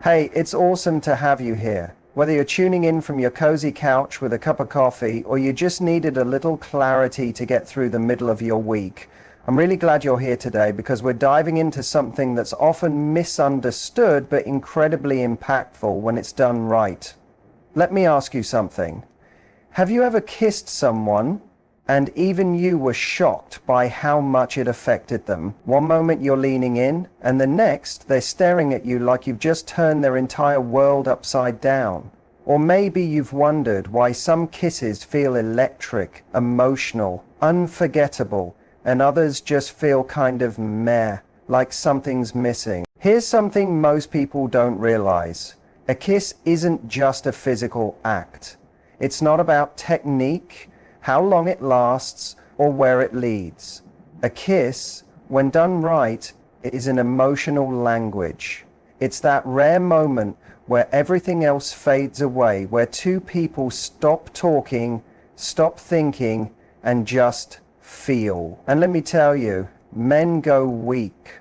Hey, it's awesome to have you here. Whether you're tuning in from your cozy couch with a cup of coffee or you just needed a little clarity to get through the middle of your week, I'm really glad you're here today because we're diving into something that's often misunderstood but incredibly impactful when it's done right. Let me ask you something. Have you ever kissed someone and even you were shocked by how much it affected them? One moment you're leaning in, and the next they're staring at you like you've just turned their entire world upside down. Or maybe you've wondered why some kisses feel electric, emotional, unforgettable, and others just feel kind of meh, like something's missing. Here's something most people don't realize. A kiss isn't just a physical act. It's not about technique, how long it lasts, or where it leads. A kiss, when done right, is an emotional language. It's that rare moment where everything else fades away, where two people stop talking, stop thinking, and just feel. And let me tell you, men go weak.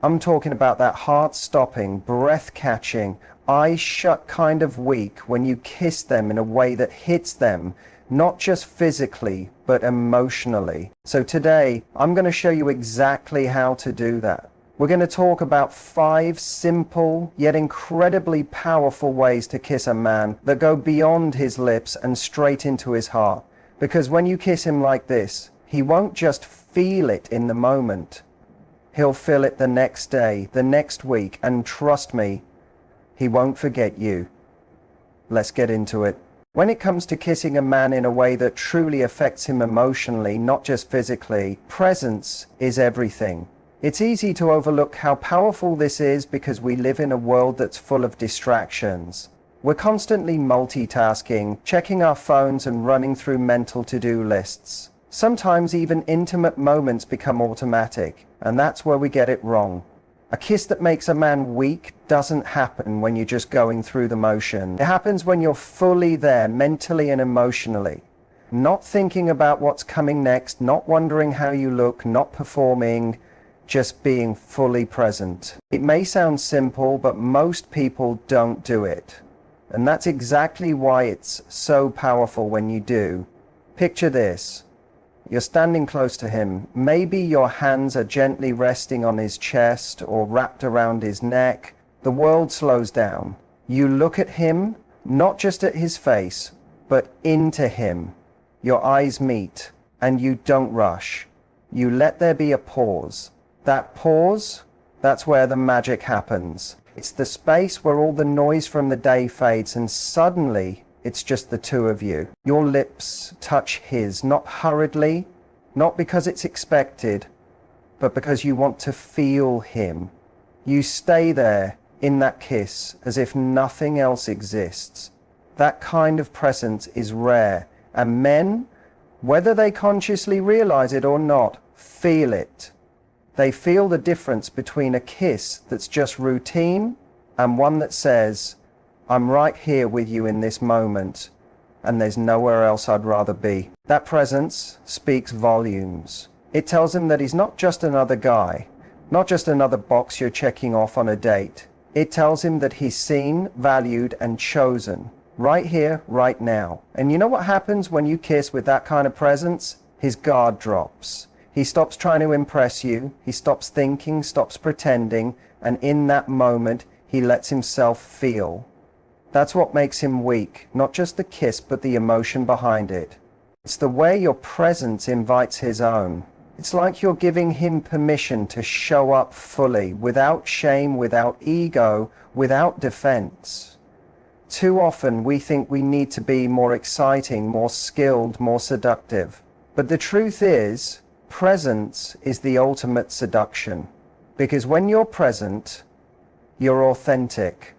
I'm talking about that heart-stopping, breath-catching, eyes shut kind of weak when you kiss them in a way that hits them, not just physically, but emotionally. So today, I'm going to show you exactly how to do that. We're going to talk about 5 simple, yet incredibly powerful ways to kiss a man that go beyond his lips and straight into his heart. Because when you kiss him like this, he won't just feel it in the moment. He'll feel it the next day, the next week, and trust me, he won't forget you. Let's get into it. When it comes to kissing a man in a way that truly affects him emotionally, not just physically, presence is everything. It's easy to overlook how powerful this is because we live in a world that's full of distractions. We're constantly multitasking, checking our phones and running through mental to-do lists. Sometimes even intimate moments become automatic, and that's where we get it wrong. A kiss that makes a man weak doesn't happen when you're just going through the motion. It happens when you're fully there, mentally and emotionally. Not thinking about what's coming next, not wondering how you look, not performing, just being fully present. It may sound simple, but most people don't do it. And that's exactly why it's so powerful when you do. Picture this. You're standing close to him. Maybe your hands are gently resting on his chest or wrapped around his neck. The world slows down. You look at him, not just at his face, but into him. Your eyes meet, and you don't rush. You let there be a pause. That pause, that's where the magic happens. It's the space where all the noise from the day fades, and suddenly, it's just the two of you. Your lips touch his, not hurriedly, not because it's expected, but because you want to feel him. You stay there in that kiss as if nothing else exists. That kind of presence is rare, and men, whether they consciously realize it or not, feel it. They feel the difference between a kiss that's just routine and one that says, I'm right here with you in this moment, and there's nowhere else I'd rather be. That presence speaks volumes. It tells him that he's not just another guy, not just another box you're checking off on a date. It tells him that he's seen, valued, and chosen, right here, right now. And you know what happens when you kiss with that kind of presence? His guard drops. He stops trying to impress you, he stops thinking, stops pretending, and in that moment, he lets himself feel. That's what makes him weak, not just the kiss, but the emotion behind it. It's the way your presence invites his own. It's like you're giving him permission to show up fully, without shame, without ego, without defense. Too often we think we need to be more exciting, more skilled, more seductive. But the truth is, presence is the ultimate seduction. Because when you're present, you're authentic.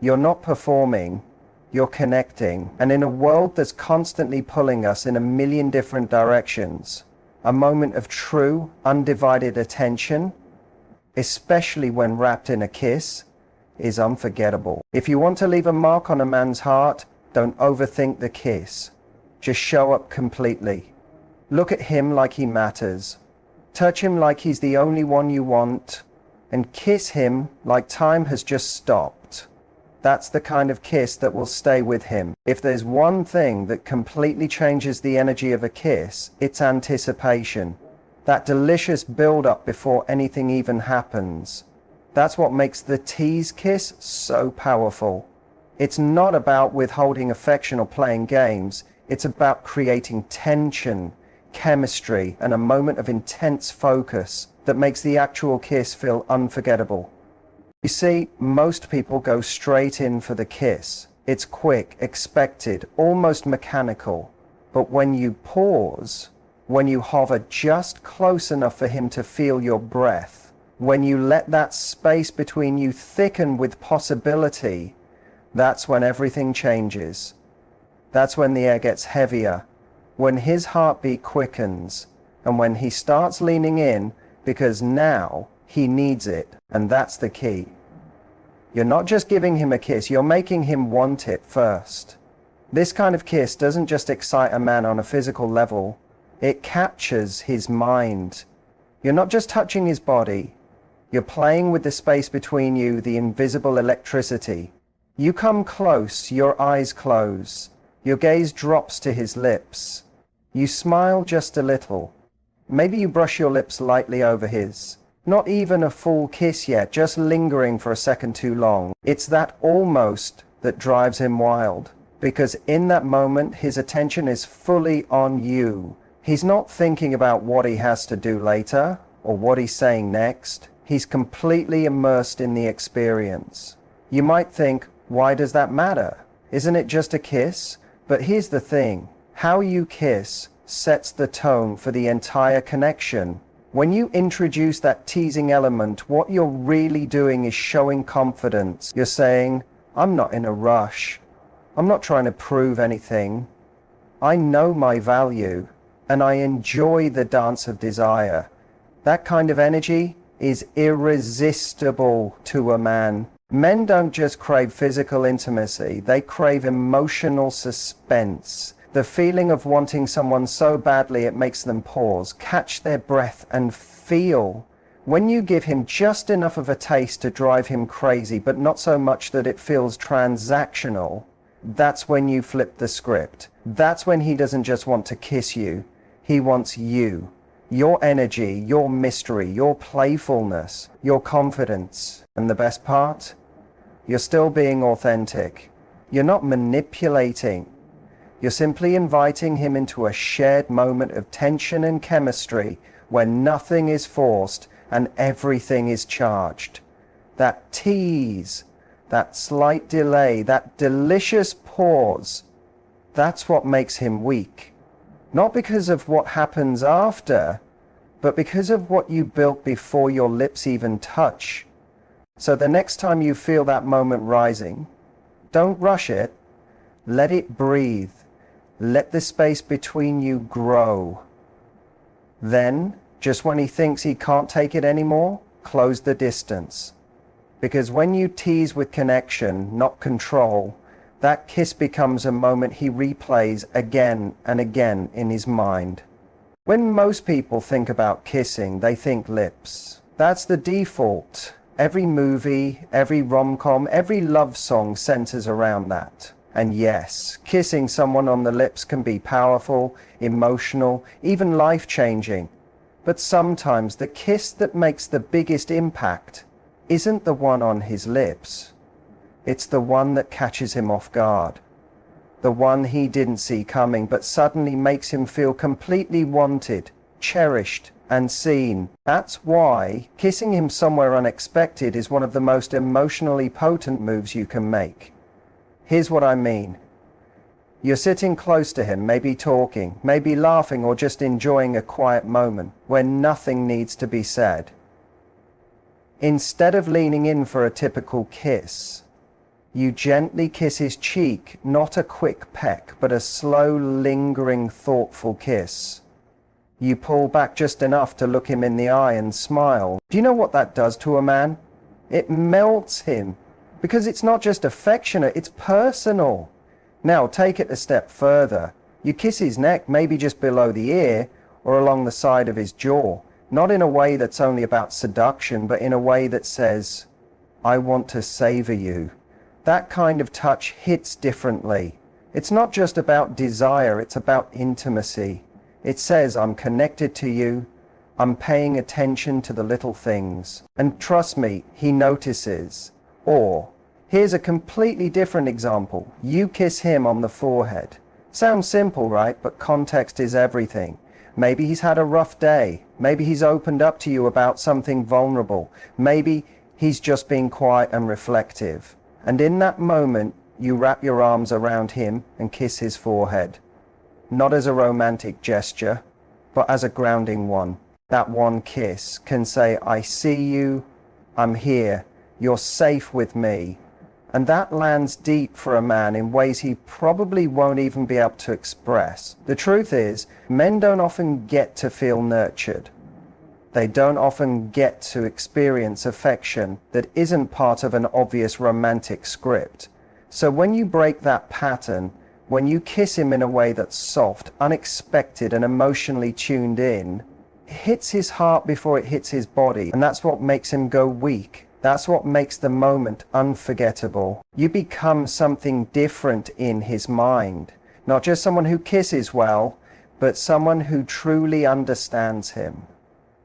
You're not performing, you're connecting. And in a world that's constantly pulling us in a million different directions, a moment of true, undivided attention, especially when wrapped in a kiss, is unforgettable. If you want to leave a mark on a man's heart, don't overthink the kiss. Just show up completely. Look at him like he matters. Touch him like he's the only one you want. and kiss him like time has just stopped. That's the kind of kiss that will stay with him. If there's one thing that completely changes the energy of a kiss, it's anticipation. That delicious build-up before anything even happens. That's what makes the tease kiss so powerful. It's not about withholding affection or playing games. It's about creating tension, chemistry, and a moment of intense focus that makes the actual kiss feel unforgettable. You see, most people go straight in for the kiss. It's quick, expected, almost mechanical. But when you pause, when you hover just close enough for him to feel your breath, when you let that space between you thicken with possibility, that's when everything changes. That's when the air gets heavier, when his heartbeat quickens, and when he starts leaning in because now he needs it, and that's the key. You're not just giving him a kiss, you're making him want it first. This kind of kiss doesn't just excite a man on a physical level, it captures his mind. You're not just touching his body, you're playing with the space between you, the invisible electricity. You come close, your eyes close, your gaze drops to his lips. You smile just a little. Maybe you brush your lips lightly over his. Not even a full kiss yet, just lingering for a second too long. It's that almost that drives him wild, because in that moment his attention is fully on you. He's not thinking about what he has to do later or what he's saying next. He's completely immersed in the experience. You might think, why does that matter? Isn't it just a kiss? But here's the thing. How you kiss sets the tone for the entire connection. When you introduce that teasing element, what you're really doing is showing confidence. You're saying, I'm not in a rush. I'm not trying to prove anything. I know my value, and I enjoy the dance of desire. That kind of energy is irresistible to a man. Men don't just crave physical intimacy, they crave emotional suspense. The feeling of wanting someone so badly it makes them pause, catch their breath, and feel. When you give him just enough of a taste to drive him crazy, but not so much that it feels transactional, that's when you flip the script. That's when he doesn't just want to kiss you, he wants you. Your energy, your mystery, your playfulness, your confidence. And the best part? You're still being authentic. You're not manipulating. You're simply inviting him into a shared moment of tension and chemistry where nothing is forced and everything is charged. That tease, that slight delay, that delicious pause, that's what makes him weak. Not because of what happens after, but because of what you built before your lips even touch. So the next time you feel that moment rising, don't rush it. Let it breathe. Let the space between you grow. Then, just when he thinks he can't take it anymore, close the distance. Because when you tease with connection, not control, that kiss becomes a moment he replays again and again in his mind. When most people think about kissing, they think lips. That's the default. Every movie, every rom-com, every love song centers around that. And yes, kissing someone on the lips can be powerful, emotional, even life-changing. But sometimes the kiss that makes the biggest impact isn't the one on his lips. It's the one that catches him off guard. The one he didn't see coming, but suddenly makes him feel completely wanted, cherished, and seen. That's why kissing him somewhere unexpected is one of the most emotionally potent moves you can make. Here's what I mean. You're sitting close to him, maybe talking, maybe laughing, or just enjoying a quiet moment where nothing needs to be said. Instead of leaning in for a typical kiss, you gently kiss his cheek, not a quick peck, but a slow, lingering, thoughtful kiss. You pull back just enough to look him in the eye and smile. Do you know what that does to a man? It melts him, because it's not just affectionate, it's personal. Now take it a step further. You kiss his neck, maybe just below the ear or along the side of his jaw. Not in a way that's only about seduction, but in a way that says, I want to savor you. That kind of touch hits differently. It's not just about desire, it's about intimacy. It says, I'm connected to you, I'm paying attention to the little things. And trust me, he notices. Or, here's a completely different example. You kiss him on the forehead. Sounds simple, right? But context is everything. Maybe he's had a rough day. Maybe he's opened up to you about something vulnerable. Maybe he's just being quiet and reflective. And in that moment, you wrap your arms around him and kiss his forehead. Not as a romantic gesture, but as a grounding one. That one kiss can say, I see you, I'm here, you're safe with me. And that lands deep for a man in ways he probably won't even be able to express. The truth is, men don't often get to feel nurtured. They don't often get to experience affection that isn't part of an obvious romantic script. So when you break that pattern, when you kiss him in a way that's soft, unexpected, and emotionally tuned in, it hits his heart before it hits his body. And that's what makes him go weak. That's what makes the moment unforgettable. You become something different in his mind. Not just someone who kisses well, but someone who truly understands him.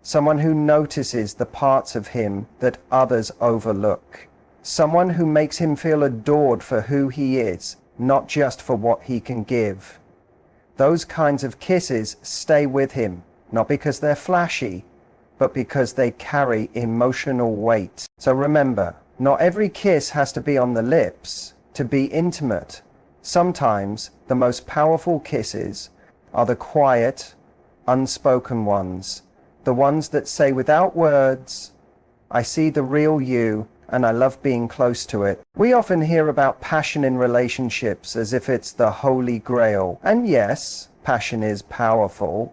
Someone who notices the parts of him that others overlook. Someone who makes him feel adored for who he is, not just for what he can give. Those kinds of kisses stay with him, not because they're flashy, but because they carry emotional weight. So remember, not every kiss has to be on the lips to be intimate. Sometimes the most powerful kisses are the quiet, unspoken ones. The ones that say without words, I see the real you and I love being close to it. We often hear about passion in relationships as if it's the holy grail. And yes, passion is powerful.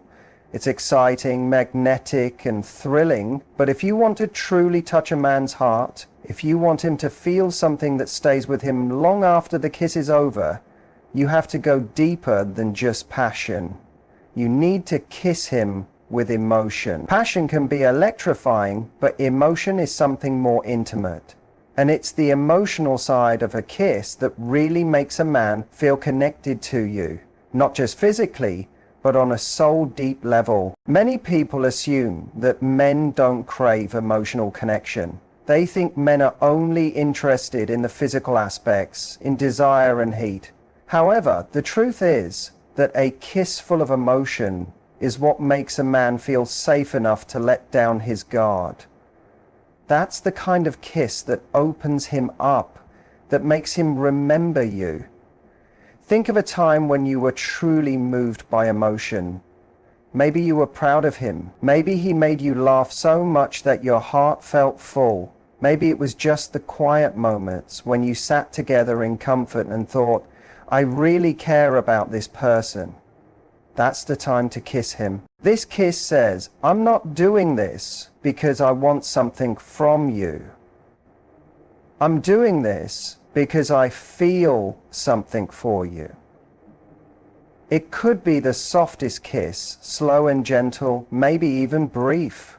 It's exciting, magnetic, and thrilling. But if you want to truly touch a man's heart, if you want him to feel something that stays with him long after the kiss is over, you have to go deeper than just passion. You need to kiss him with emotion. Passion can be electrifying, but emotion is something more intimate. And it's the emotional side of a kiss that really makes a man feel connected to you, not just physically, but on a soul-deep level. Many people assume that men don't crave emotional connection. They think men are only interested in the physical aspects, in desire and heat. However, the truth is that a kiss full of emotion is what makes a man feel safe enough to let down his guard. That's the kind of kiss that opens him up, that makes him remember you. Think of a time when you were truly moved by emotion. Maybe you were proud of him. Maybe he made you laugh so much that your heart felt full. Maybe it was just the quiet moments when you sat together in comfort and thought, I really care about this person. That's the time to kiss him. This kiss says, I'm not doing this because I want something from you. I'm doing this because I feel something for you. It could be the softest kiss, slow and gentle, maybe even brief.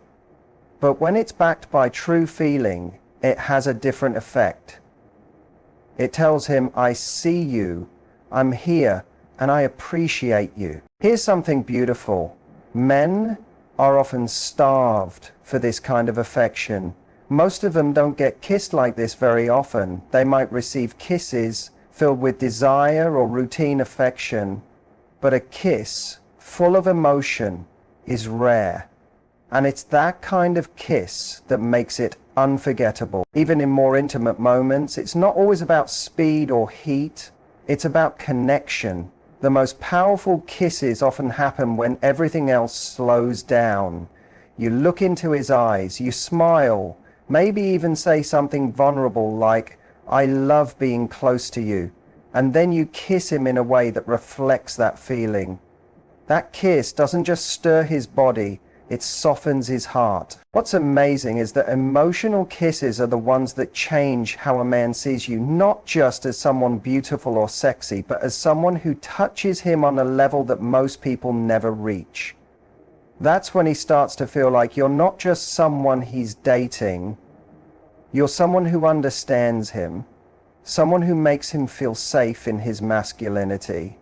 But when it's backed by true feeling, it has a different effect. It tells him, I see you, I'm here, and I appreciate you. Here's something beautiful. Men are often starved for this kind of affection. Most of them don't get kissed like this very often. They might receive kisses filled with desire or routine affection, but a kiss full of emotion is rare. And it's that kind of kiss that makes it unforgettable. Even in more intimate moments, it's not always about speed or heat. It's about connection. The most powerful kisses often happen when everything else slows down. You look into his eyes, you smile, maybe even say something vulnerable like, I love being close to you. And then you kiss him in a way that reflects that feeling. That kiss doesn't just stir his body, it softens his heart. What's amazing is that emotional kisses are the ones that change how a man sees you, not just as someone beautiful or sexy, but as someone who touches him on a level that most people never reach. That's when he starts to feel like you're not just someone he's dating, you're someone who understands him, someone who makes him feel safe in his masculinity.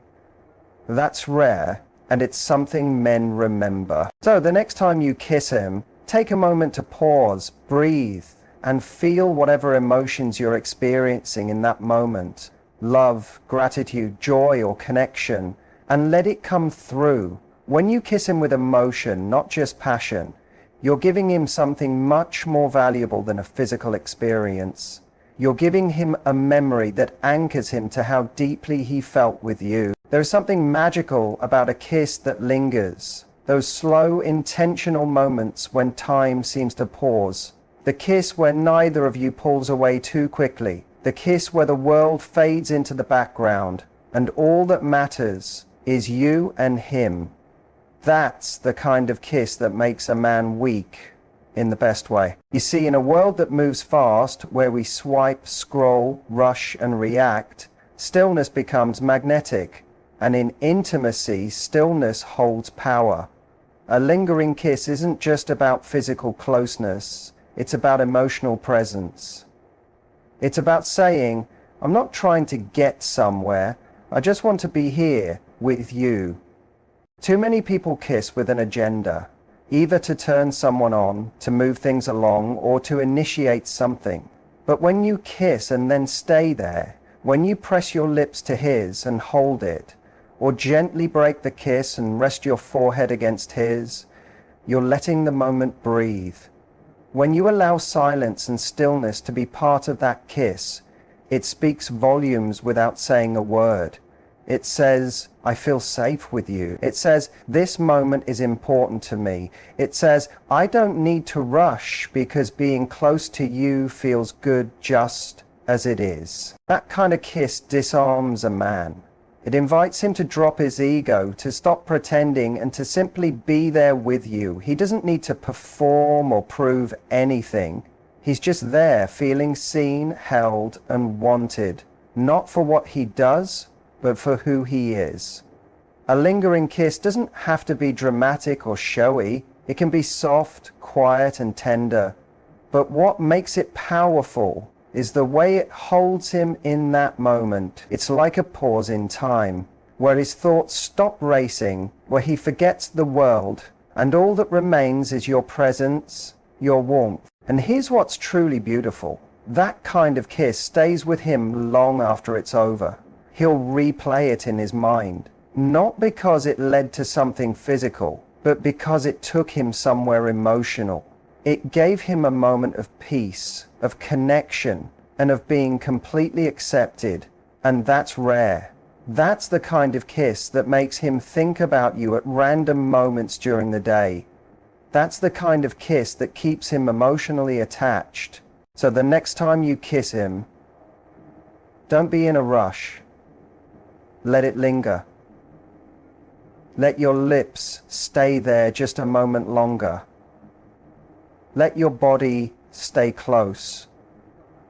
That's rare, and it's something men remember. So the next time you kiss him, take a moment to pause, breathe, and feel whatever emotions you're experiencing in that moment. Love, gratitude, joy, or connection, and let it come through. When you kiss him with emotion, not just passion, you're giving him something much more valuable than a physical experience. You're giving him a memory that anchors him to how deeply he felt with you. There is something magical about a kiss that lingers. Those slow, intentional moments when time seems to pause. The kiss where neither of you pulls away too quickly. The kiss where the world fades into the background and all that matters is you and him. That's the kind of kiss that makes a man weak in the best way. You see, in a world that moves fast, where we swipe, scroll, rush, and react, stillness becomes magnetic. And in intimacy, stillness holds power. A lingering kiss isn't just about physical closeness, it's about emotional presence. It's about saying, I'm not trying to get somewhere, I just want to be here with you. Too many people kiss with an agenda, either to turn someone on, to move things along, or to initiate something. But when you kiss and then stay there, when you press your lips to his and hold it, or gently break the kiss and rest your forehead against his, you're letting the moment breathe. When you allow silence and stillness to be part of that kiss, it speaks volumes without saying a word. It says, I feel safe with you. It says, this moment is important to me. It says, I don't need to rush because being close to you feels good just as it is. That kind of kiss disarms a man. It invites him to drop his ego, to stop pretending, and to simply be there with you. He doesn't need to perform or prove anything. He's just there, feeling seen, held, and wanted. Not for what he does, but for who he is. A lingering kiss doesn't have to be dramatic or showy. It can be soft, quiet, and tender. But what makes it powerful is the way it holds him in that moment. It's like a pause in time, where his thoughts stop racing, where he forgets the world, and all that remains is your presence, your warmth. And here's what's truly beautiful. That kind of kiss stays with him long after it's over. He'll replay it in his mind, not because it led to something physical, but because it took him somewhere emotional. It gave him a moment of peace, of connection, and of being completely accepted. And that's rare. That's the kind of kiss that makes him think about you at random moments during the day. That's the kind of kiss that keeps him emotionally attached. So the next time you kiss him, don't be in a rush. Let it linger. Let your lips stay there just a moment longer. Let your body stay close.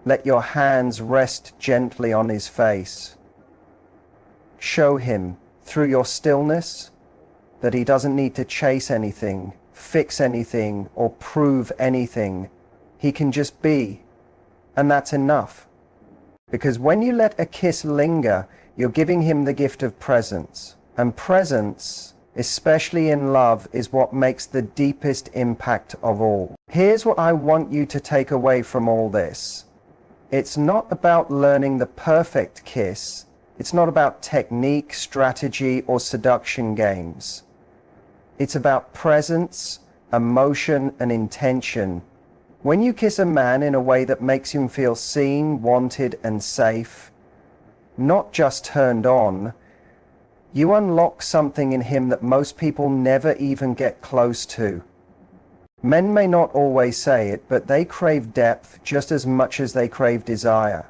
Let your hands rest gently on his face. Show him through your stillness that he doesn't need to chase anything, fix anything, or prove anything. He can just be, and that's enough. Because when you let a kiss linger, you're giving him the gift of presence. And presence, especially in love, is what makes the deepest impact of all. Here's what I want you to take away from all this. It's not about learning the perfect kiss. It's not about technique, strategy, or seduction games. It's about presence, emotion, and intention. When you kiss a man in a way that makes him feel seen, wanted, and safe, not just turned on, you unlock something in him that most people never even get close to. Men may not always say it, but they crave depth just as much as they crave desire.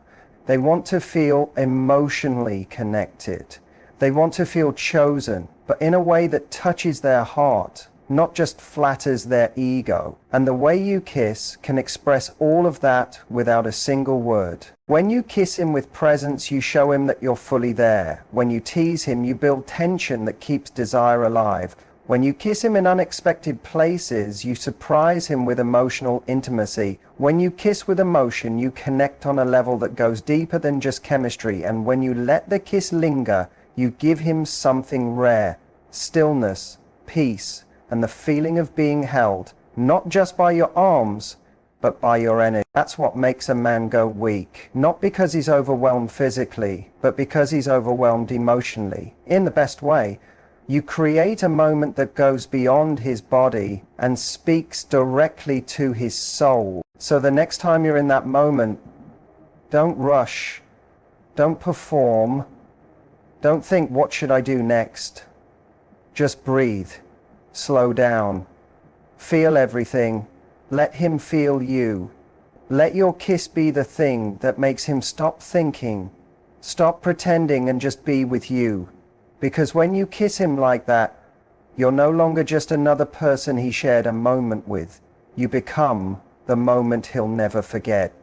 They want to feel emotionally connected. They want to feel chosen, but in a way that touches their heart, not just flatters their ego. And the way you kiss can express all of that without a single word. When you kiss him with presence, you show him that you're fully there. When you tease him, you build tension that keeps desire alive. When you kiss him in unexpected places, you surprise him with emotional intimacy. When you kiss with emotion, you connect on a level that goes deeper than just chemistry. And when you let the kiss linger, you give him something rare: stillness, peace, and the feeling of being held, not just by your arms, but by your energy. That's what makes a man go weak. Not because he's overwhelmed physically, but because he's overwhelmed emotionally, in the best way. You create a moment that goes beyond his body and speaks directly to his soul. So the next time you're in that moment, don't rush, don't perform, don't think, what should I do next? Just breathe, slow down, feel everything, let him feel you. Let your kiss be the thing that makes him stop thinking, stop pretending, and just be with you. Because when you kiss him like that, you're no longer just another person he shared a moment with. You become the moment he'll never forget.